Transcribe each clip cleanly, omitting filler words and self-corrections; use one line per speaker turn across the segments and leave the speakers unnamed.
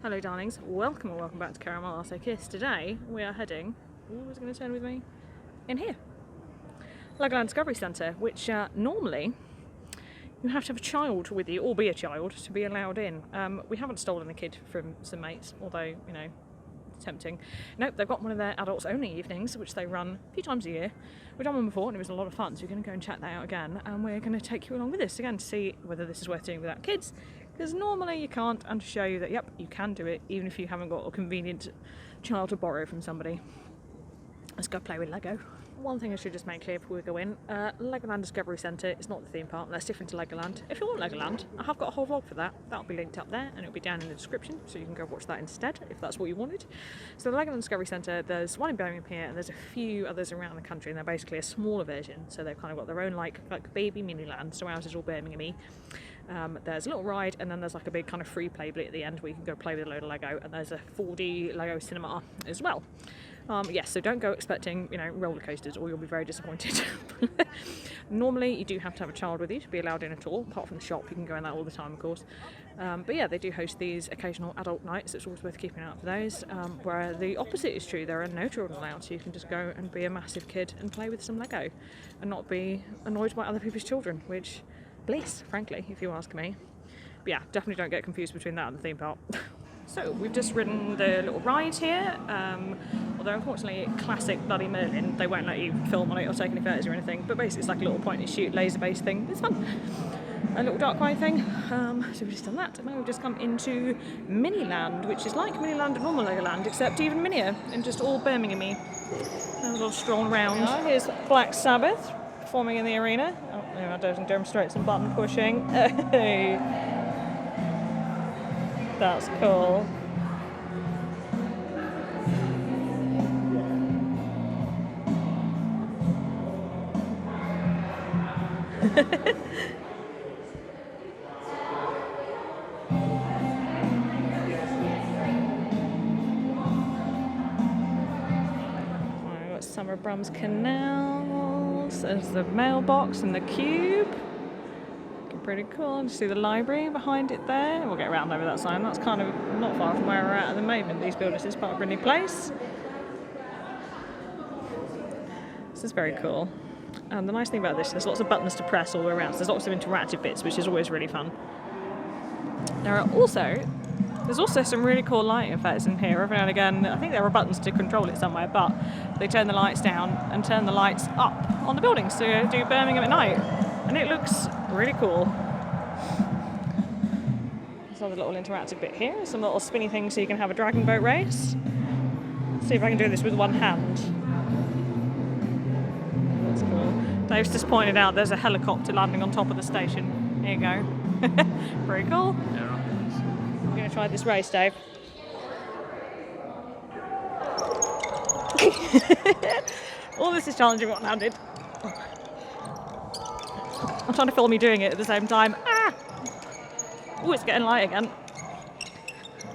Hello darlings, welcome or welcome back to Caramel Latte Kiss. Today we are heading, who's going to turn with me? In here. Legoland Discovery Centre, which normally you have to have a child with you, or be a child, to be allowed in. We haven't stolen a kid from some mates, although, you know, tempting. Nope, they've got one of their adults only evenings, which they run a few times a year. We've done one before and it was a lot of fun, so we're going to go and check that out again, and we're going to take you along with us again to see whether this is worth doing without kids, because normally you can't, and to show you that yep, you can do it even if you haven't got a convenient child to borrow from somebody. Let's go play with Lego. One thing I should just make clear before we go in, Legoland Discovery Centre is not the theme park, that's different to Legoland. If you want Legoland, I have got a whole vlog for that. That'll be linked up there and it'll be down in the description, so you can go watch that instead if that's what you wanted. So the Legoland Discovery Centre, there's one in Birmingham here and there's a few others around the country, and they're basically a smaller version, so they've kind of got their own like baby mini land, so ours is all Birmingham-y. There's a little ride and then there's like a big kind of free play bit at the end where you can go play with a load of Lego, and there's a 4D Lego cinema as well. Yes, so don't go expecting, you know, roller coasters or you'll be very disappointed. Normally you do have to have a child with you to be allowed in at all, apart from the shop, you can go in that all the time of course. But yeah, they do host these occasional adult nights, it's always worth keeping an eye out for those, where the opposite is true, there are no children allowed, so you can just go and be a massive kid and play with some Lego and not be annoyed by other people's children, which, bliss, frankly, if you ask me. But yeah, definitely don't get confused between that and the theme park. So we've just ridden the little ride here, although unfortunately classic bloody Merlin, they won't let you film on it or take any photos or anything, but basically it's like a little point and shoot laser based thing, it's fun. A little dark ride thing, so we've just done that, and now we've just come into Miniland, which is like Miniland and normal Legoland, except even minier and just all Birmingham-y. A little stroll around. Here's Black Sabbath performing in the arena. Oh, there I don't demonstrate some button pushing. Hey. That's cool. We've got Summer Brum's Canals. There's the mailbox and the cube. Pretty cool. You see the library behind it there. We'll get around over that sign. That's kind of not far from where we're at the moment. These buildings is part of Brindley Place. This is very cool. And the nice thing about this, there's lots of buttons to press all the way around. So there's lots of interactive bits, which is always really fun. There's also some really cool lighting effects in here. Every now and again, I think there are buttons to control it somewhere, but they turn the lights down and turn the lights up on the buildings to do Birmingham at night. And it looks really cool. There's another little interactive bit here, some little spinny things so you can have a dragon boat race. Let's see if I can do this with one hand. That's cool. Dave's just pointed out there's a helicopter landing on top of the station. There you go. Very cool. I'm going to try this race, Dave. All this is challenging one-handed. I'm trying to film me doing it at the same time. Ah! Oh, it's getting light again.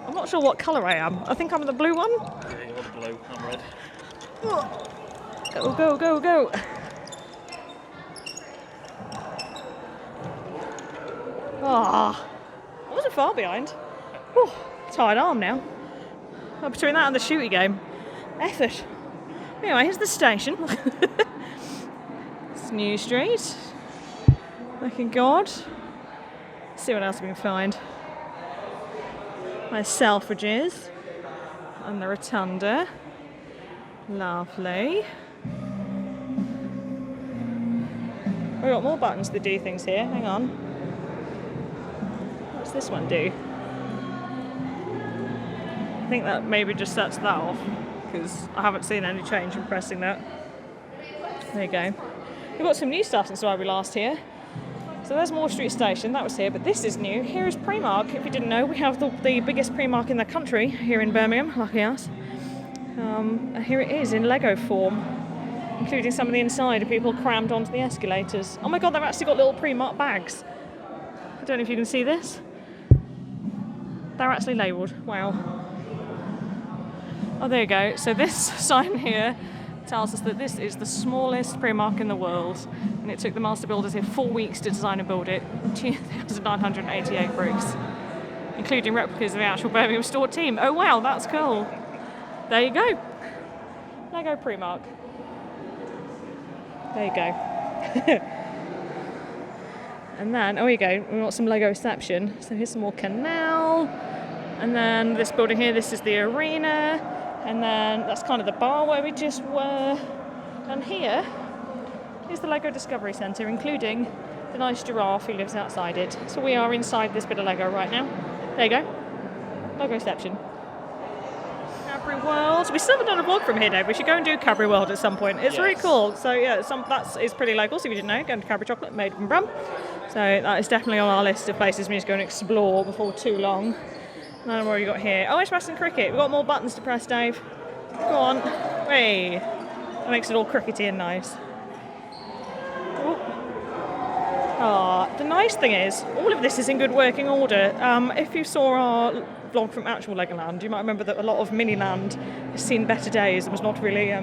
I'm not sure what colour I am. I think I'm the blue one.
Yeah, you're the blue, I'm red.
Go, go, go, go. Ah, I wasn't far behind. Oh, tired arm now. Between that and the shooty game. Effort. Anyway, here's the station. It's New Street. Looking good. See what else we can find. My Selfridges and the Rotunda. Lovely. We've got more buttons to do things here. Hang on. What's this one do? I think that maybe just sets that off because I haven't seen any change from pressing that. There you go. We've got some new stuff since we last here. So there's Moore Street Station, that was here, but this is new. Here is Primark. If you didn't know, we have the biggest Primark in the country here in Birmingham, lucky us. And here it is in Lego form, including some of the inside of people crammed onto the escalators. Oh my god, they've actually got little Primark bags. I don't know if you can see this. They're actually labelled, wow. Oh, there you go. So this sign here tells us that this is the smallest Primark in the world, and it took the master builders here 4 weeks to design and build it, 2,988 bricks. including replicas of the actual Birmingham store team. Oh wow, that's cool. There you go. Lego Primark. There you go. And then, oh, here you go, we've got some Lego reception. So here's some more canal. And then this building here, this is the arena. And then that's kind of the bar where we just were. And here is the Lego Discovery Centre, including the nice giraffe who lives outside it. So we are inside this bit of Lego right now. There you go. Lego reception. Cadbury World. We still haven't done a vlog from here though. We should go and do Cadbury World at some point. It's really cool. So yeah, that is pretty local. So if you didn't know, go to Cadbury Chocolate, made from Brum. So that is definitely on our list of places we need to go and explore before too long. And then what have we got here? Oh, it's wrestling cricket. We've got more buttons to press, Dave. Go on. Hey. That makes it all crickety and nice. The nice thing is, all of this is in good working order. If you saw our vlog from actual Legoland, you might remember that a lot of Miniland has seen better days and was not really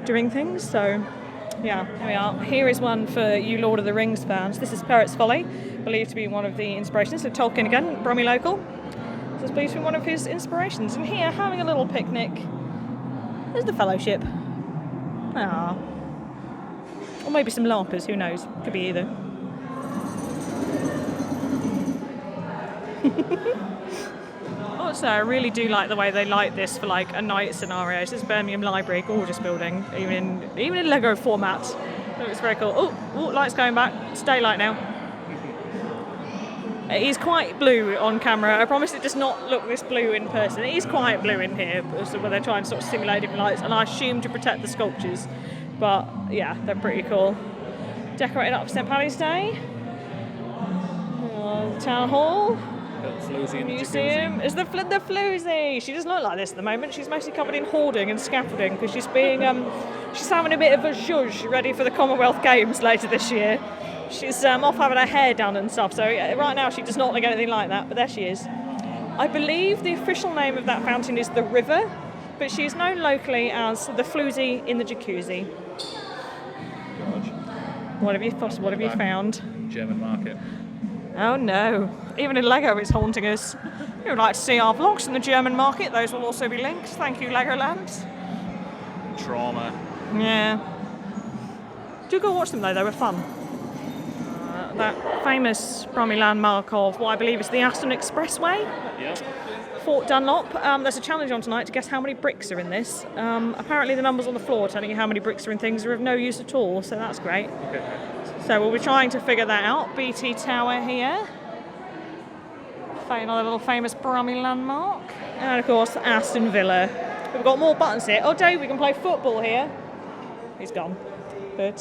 doing things. So, yeah, here we are. Here is one for you Lord of the Rings fans. This is Parrot's Folly, believed to be one of the inspirations of Tolkien again, Brummy local. This is believed to be one of his inspirations. And here, having a little picnic, there's the Fellowship. Ah. Or maybe some LARPers, who knows? Could be either. Also, I really do like the way they light this for like a night scenario. This is Birmingham Library, gorgeous building, even in Lego format. Looks very cool. Oh, light's going back. It's daylight now. It is quite blue on camera. I promise it does not look this blue in person. It is quite blue in here, where they're trying to sort of simulate different lights, and I assume to protect the sculptures. But yeah, they're pretty cool. Decorated up for St. Paddy's Day. Town Hall. Museum. Is the floozy? She doesn't look like this at the moment. She's mostly covered in hoarding and scaffolding because she's having a bit of a zhuzh ready for the Commonwealth Games later this year. She's off having her hair done and stuff. So right now she does not look anything like that. But there she is. I believe the official name of that fountain is the River, but she's known locally as the floozy in the jacuzzi. What have you thought? What have you found?
German market.
Oh no, even in Lego it's haunting us. If you would like to see our vlogs from the German market, those will also be linked. Thank you, Legoland.
Trauma.
Yeah. Do go watch them though, they were fun. That famous Brummy landmark of what I believe is the Aston Expressway.
Yeah.
Fort Dunlop. There's a challenge on tonight to guess how many bricks are in this. Apparently the numbers on the floor telling you how many bricks are in things are of no use at all, so that's great. So we'll be trying to figure that out. BT Tower here. Another little famous Brummy landmark. And of course Aston Villa. We've got more buttons here. Oh Dave, we can play football here. He's gone. But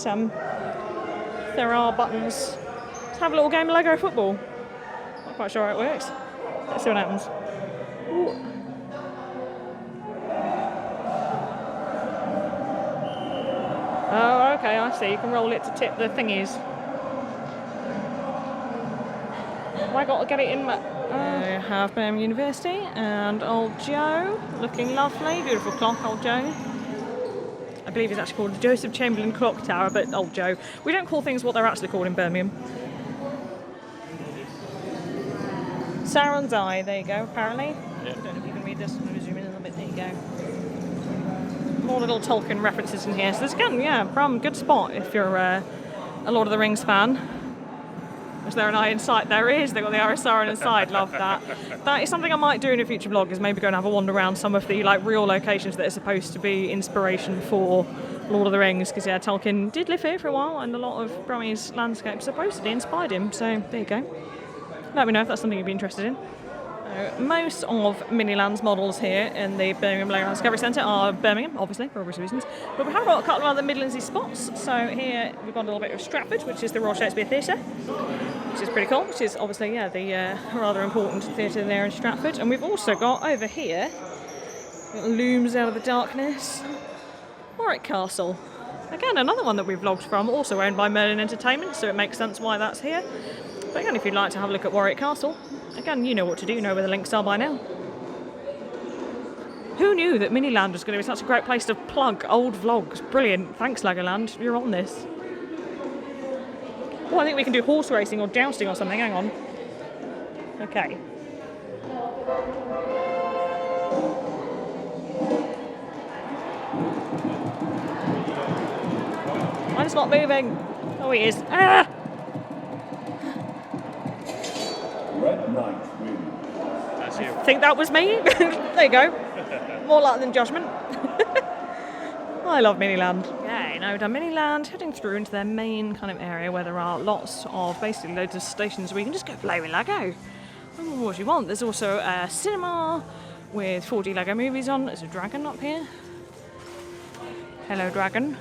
there are buttons. Let's have a little game of Lego football. Not quite sure how it works. Let's see what happens. Ooh. Oh, okay, I see. You can roll it to tip the thingies. Have I got to get it in my... I have Birmingham University and Old Joe, looking lovely. Beautiful clock, Old Joe. I believe it's actually called the Joseph Chamberlain Clock Tower, but Old Joe. We don't call things what they're actually called in Birmingham. Sauron's Eye, there you go, apparently. Yeah. I don't know if you can read this. I'm going to zoom in a little bit. There you go. More little Tolkien references in here. So this again, yeah, Brum, good spot if you're a Lord of the Rings fan. Is there an eye in sight? There is. They've got the Eye of Sauron inside. Love that. That is something I might do in a future vlog, is maybe go and have a wander around some of the real locations that are supposed to be inspiration for Lord of the Rings, because yeah, Tolkien did live here for a while and a lot of Brummy's landscapes supposedly inspired him. So there you go. Let me know if that's something you'd be interested in. Most of Miniland's models here in the Birmingham Legoland Discovery Centre are Birmingham, obviously, for obvious reasons. But we have got a couple of other Midlandsy spots. So here we've got a little bit of Stratford, which is the Royal Shakespeare Theatre, which is pretty cool, which is obviously, yeah, the rather important theatre there in Stratford. And we've also got over here, it looms out of the darkness, Warwick Castle. Again, another one that we've vlogged from, also owned by Merlin Entertainment, so it makes sense why that's here. But again, if you'd like to have a look at Warwick Castle, again, you know what to do, you know where the links are by now. Who knew that Miniland was going to be such a great place to plug old vlogs? Brilliant. Thanks, Legoland. You're on this. Oh, I think we can do horse racing or jousting or something. Hang on. Okay. It's not moving. Oh, it is. Ah!
Red Knight wins.
That's you.
I think that was me. There you go. More luck than judgment. I love Miniland. Yeah, now we've done Miniland, heading through into their main kind of area where there are lots of, basically loads of stations where you can just go play with Lego. And what you want. There's also a cinema with 4D Lego movies on. There's a dragon up here. Hello, dragon.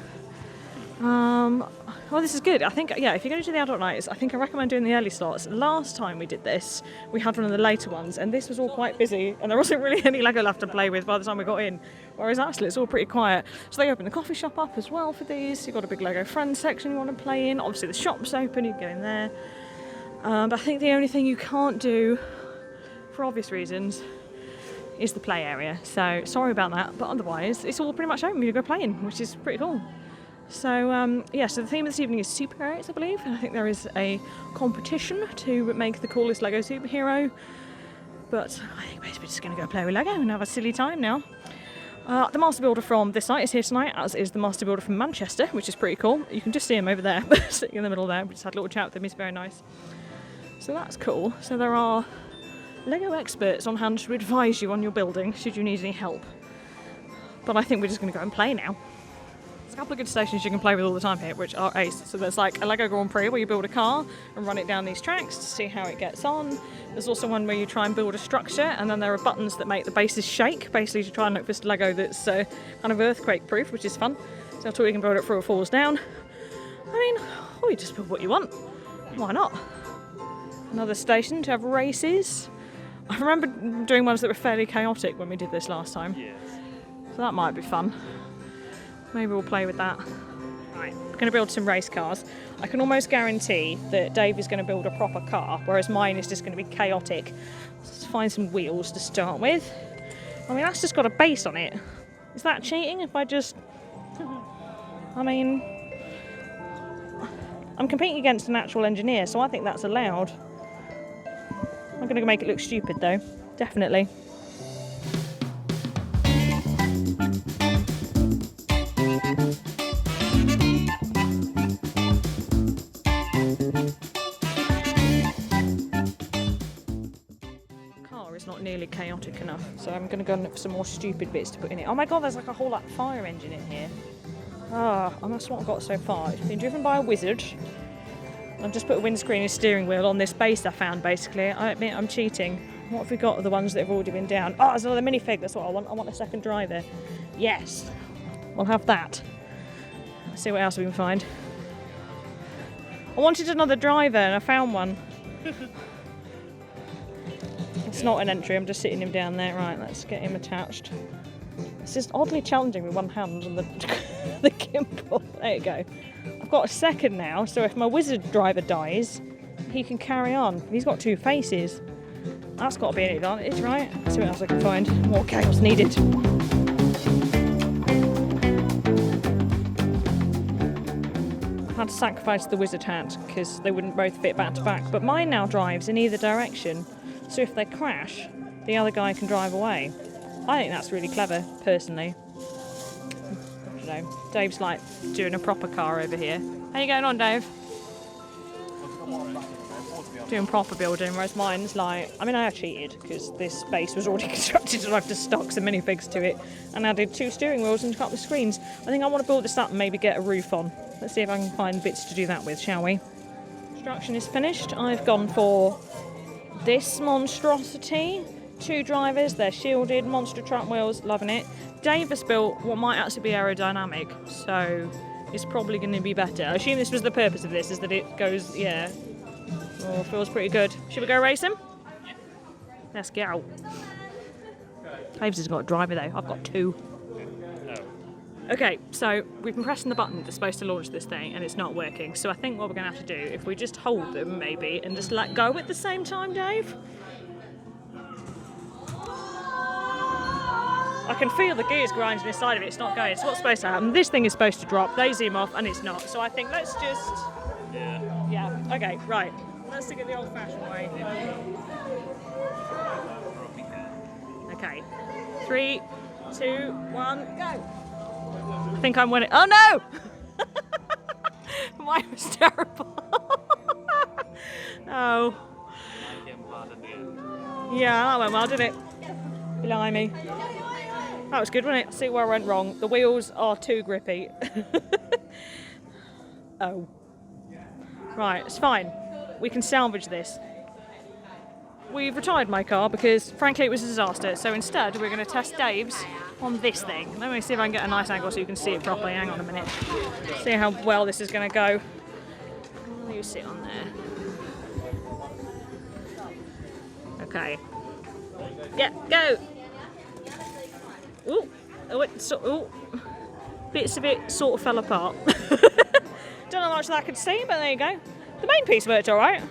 Well, this is good. I think, yeah, if you're going to do the adult nights, I think I recommend doing the early slots. Last time we did this, we had one of the later ones, and this was all quite busy, and there wasn't really any Lego left to play with by the time we got in. Whereas actually, it's all pretty quiet. So they open the coffee shop up as well for these. You've got a big Lego Friends section you want to play in. Obviously, the shop's open, you can go in there. But I think the only thing you can't do, for obvious reasons, is the play area. So sorry about that, but otherwise, it's all pretty much open. You go playing, which is pretty cool. So yeah, so the theme of this evening is superheroes, I believe, and I think there is a competition to make the coolest Lego superhero, but I think we're just going to go play with Lego and have a silly time now. The Master Builder from this site is here tonight, as is the Master Builder from Manchester, which is pretty cool. You can just see him over there, sitting in the middle there. We just had a little chat with him, he's very nice. So that's cool. So there are Lego experts on hand to advise you on your building, should you need any help. But I think we're just going to go and play now. There's a couple of good stations you can play with all the time here, which are ace. So there's like a Lego Grand Prix where you build a car and run it down these tracks to see how it gets on. There's also one where you try and build a structure, and then there are buttons that make the bases shake, basically to try and look for Lego that's kind of earthquake proof, which is fun. So that's all you can build it through it falls down. I mean, or you just build what you want. Why not? Another station to have races. I remember doing ones that were fairly chaotic when we did this last time.
Yes.
So that might be fun. Maybe we'll play with that. Right, we're going to build some race cars. I can almost guarantee that Dave is going to build a proper car, whereas mine is just going to be chaotic. Let's find some wheels to start with. I mean, that's just got a base on it. Is that cheating if I just... I mean... I'm competing against an actual engineer, so I think that's allowed. I'm going to make it look stupid though, definitely. Car is not nearly chaotic enough, so I'm going to go and look for some more stupid bits to put in it. Oh my god, there's like a whole like fire engine in here. Ah, and that's what I've got so far. It's been driven by a wizard. I've just put a windscreen and steering wheel on this base I found, basically. I admit I'm cheating. What have we got of the ones that have already been down? Oh, there's another minifig, that's what I want. I want a second driver. Yes, we'll have that. Let's see what else we can find. I wanted another driver and I found one. It's not an entry, I'm just sitting him down there. Right, let's get him attached. It's just oddly challenging with one hand and the gimbal. There you go. I've got a second now, so if my wizard driver dies, he can carry on. He's got two faces. That's got to be an advantage, right? Let's see what else I can find. More chaos needed. I had to sacrifice the wizard hat because they wouldn't both fit back to back, but mine now drives in either direction, so if they crash, the other guy can drive away. I think that's really clever, personally. I don't know. Dave's like doing a proper car over here. How you going on, Dave? Doing proper building, whereas mine's like... I mean, I cheated because this base was already constructed and I've just stuck some minifigs to it and added 2 steering wheels and a couple of screens. I think I want to build this up and maybe get a roof on. Let's see if I can find bits to do that with, shall we? Construction is finished. I've gone for this monstrosity. 2 drivers, they're shielded, monster truck wheels, loving it. Dave has built what might actually be aerodynamic, so it's probably going to be better. I assume this was the purpose of this, is that it goes, yeah. Oh, feels pretty good. Should we go race him? Yeah. Let's go. Dave's has got a driver though, I've got 2. Okay, so we've been pressing the button that's supposed to launch this thing and it's not working. So I think what we're going to have to do, if we just hold them maybe and just let go at the same time, Dave. I can feel the gears grinding inside of it, it's not going. So what's supposed to happen? This thing is supposed to drop, they zoom off and it's not. So I think let's just... Yeah, okay, right. Let's do it the old-fashioned way. Okay, 3, 2, 1, go. I think I'm winning. Oh no! Mine was terrible. Oh. Yeah, that went well, didn't it? Blimey. That was good, wasn't it? See where I went wrong. The wheels are too grippy. Oh. Right, it's fine. We can salvage this. We've retired my car because, frankly, it was a disaster. So instead, we're going to test Dave's on this thing. Let me see if I can get a nice angle so you can see it properly. Hang on a minute. See how well this is going to go. You sit on there. Okay. Yeah, go. Ooh. Ooh. Bits of it sort of fell apart. Don't know how much of that I could see, but there you go. The main piece worked all right.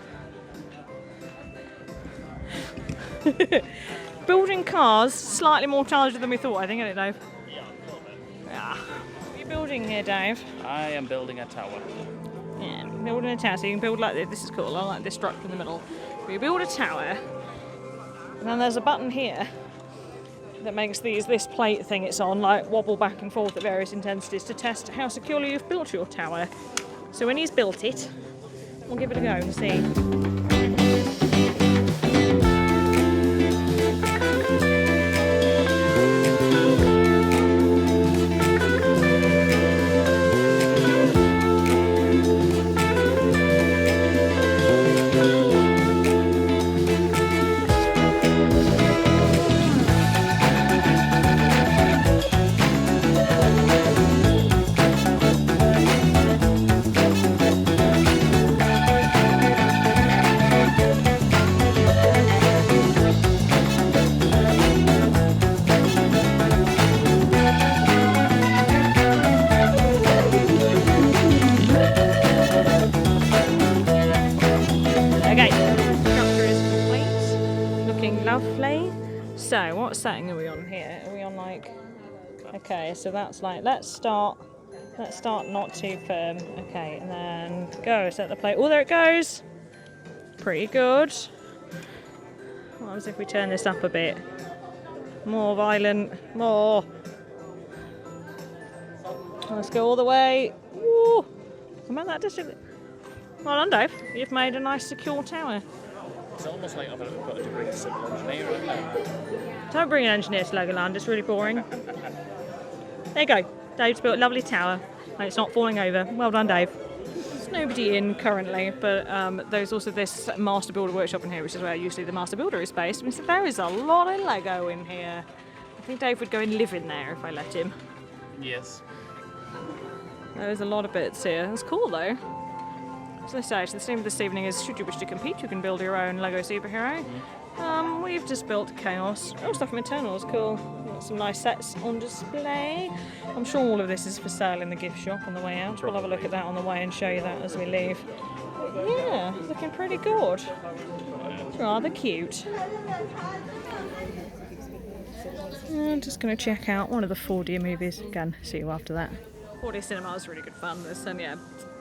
Building cars slightly more challenging than we thought, I think, isn't it, Dave?
Yeah, a little bit.
Yeah. What are you building here, Dave?
I am building a tower.
Yeah, building a tower. So you can build like this. This is cool. I like this structure in the middle. You build a tower, and then there's a button here that makes this plate thing it's on like wobble back and forth at various intensities to test how securely you've built your tower. So when he's built it, we'll give it a go and see. Lovely. So what setting are we on here? Are we on like, okay, so that's like, let's start not too firm. Okay, and then go, set the plate. Oh, there it goes. Pretty good. What happens if we turn this up a bit? More violent, more. Let's go all the way. Woo. Come on, that district. Well done, Dave. You've made a nice secure tower.
It's almost like I've got a degree in civil engineering.
Don't bring an engineer to Legoland, it's really boring. There you go. Dave's built a lovely tower and it's not falling over. Well done, Dave. There's nobody in currently, but there's also this Master Builder workshop in here, which is where usually the Master Builder is based. So there is a lot of Lego in here. I think Dave would go and live in there if I let him.
Yes.
There's a lot of bits here. It's cool though. So let's say, the theme of this evening is should you wish to compete, you can build your own Lego superhero. We've just built Chaos. Oh, stuff from Eternals, cool. Got some nice sets on display. I'm sure all of this is for sale in the gift shop on the way out. We'll have a look at that on the way and show you that as we leave. But yeah, it's looking pretty good. It's rather cute. I'm just going to check out one of the 4D movies. Again, see you after that. 4D cinema is really good fun. There's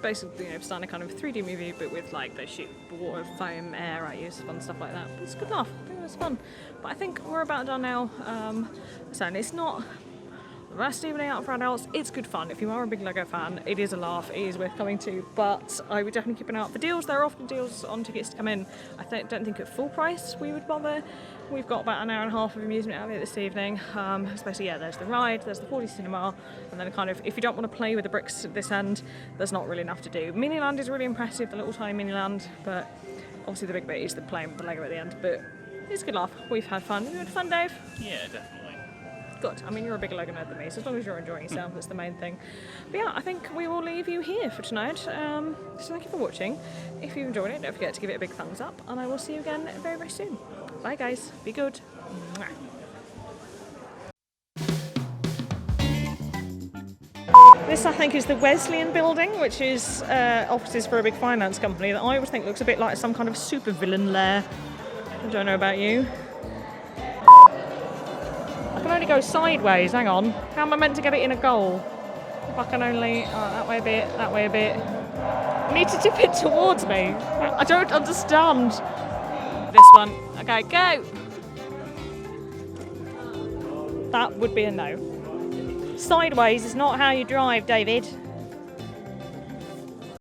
basically, starting a kind of 3D movie, but with like they shoot water, foam, air at you, fun stuff like that. But it's good enough. I think it was fun. But I think we're about done now. So it's not the best evening out for adults. It's good fun. If you are a big Lego fan, it is a laugh. It is worth coming to. But I would definitely keep an eye out for deals. There are often deals on tickets to come in. I don't think at full price we would bother. We've got about an hour and a half of amusement out of it this evening. Especially, there's the ride, there's the 4D cinema, and then kind of, if you don't want to play with the bricks at this end, there's not really enough to do. Miniland is really impressive, the little tiny Miniland, but obviously the big bit is the playing with the Lego at the end. But it's a good laugh. We've had fun. You had fun, Dave?
Yeah, definitely.
Good. I mean, you're a bigger Lego nerd than me, so as long as you're enjoying yourself, that's the main thing. But yeah, I think we will leave you here for tonight. So thank you for watching. If you enjoyed it, don't forget to give it a big thumbs up, and I will see you again very, very soon. Bye guys, be good. Mwah. This I think is the Wesleyan building, which is offices for a big finance company that I always think looks a bit like some kind of supervillain lair. I don't know about you. I can only go sideways, hang on. How am I meant to get it in a goal? If I can only, that way a bit, that way a bit. I need to tip it towards me. I don't understand. This one. Okay, go! That would be a no. Sideways is not how you drive, David.